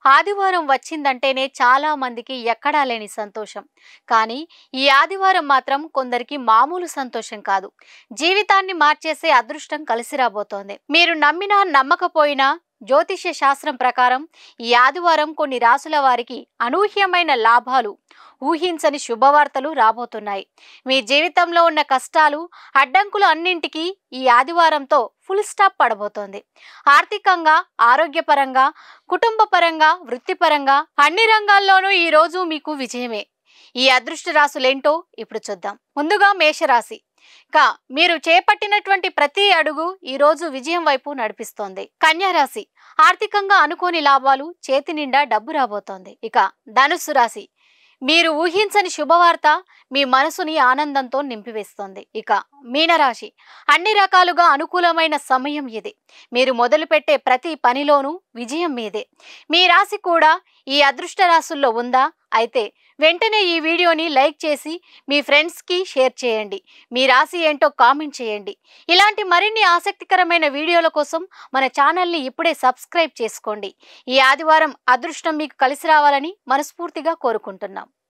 ఆదివారం వచ్చిందంటేనే చాలా మందికి ఎక్కడా లేని సంతోషం. కానీ ఈ ఆదివారం మాత్రం కొందరికి మామూలు సంతోషం కాదు. జీవితాన్ని మార్చేసే అదృష్టం కలిసి రాబోతోంది. మీరు నమ్మినా నమ్మకపోయినా జ్యోతిష్య శాస్త్రం ప్రకారం ఈ ఆదివారం కొన్ని రాసుల వారికి అనూహ్యమైన లాభాలు, ఊహించని శుభవార్తలు రాబోతున్నాయి. మీ జీవితంలో ఉన్న కష్టాలు, అడ్డంకులు అన్నింటికీ ఈ ఆదివారంతో ఫుల్ స్టాప్ పడబోతోంది. ఆర్థికంగా, ఆరోగ్యపరంగా, కుటుంబపరంగా, వృత్తిపరంగా అన్ని రంగాల్లోనూ ఈ రోజు మీకు విజయమే. ఈ అదృష్ట రాశులేంటో ఇప్పుడు చూద్దాం. ముందుగా మేషరాశి. మీరు చేపట్టినటువంటి ప్రతి అడుగు ఈ రోజు విజయం వైపు నడిపిస్తోంది. కన్యా రాశి. ఆర్థికంగా అనుకోని లాభాలు, చేతి నిండా డబ్బు రాబోతోంది. ఇక ధనుస్సు రాశి. మీరు ఊహించని శుభవార్త మీ మనసుని ఆనందంతో నింపివేస్తుంది. ఇక మీనరాశి. అన్ని రకాలుగా అనుకూలమైన సమయం ఇది. మీరు మొదలుపెట్టే ప్రతి పనిలోనూ విజయం మీదే. మీ రాశి కూడా ఈ అదృష్ట రాశుల్లో ఉందా? అయితే వెంటనే ఈ వీడియోని లైక్ చేసి మీ ఫ్రెండ్స్కి షేర్ చేయండి. మీ రాశి ఏంటో కామెంట్ చేయండి. ఇలాంటి మరిన్ని ఆసక్తికరమైన వీడియోల కోసం మన ఛానల్ని ఇప్పుడే సబ్స్క్రైబ్ చేసుకోండి. ఈ ఆదివారం అదృష్టం మీకు కలిసి రావాలని మనస్ఫూర్తిగా కోరుకుంటున్నాం.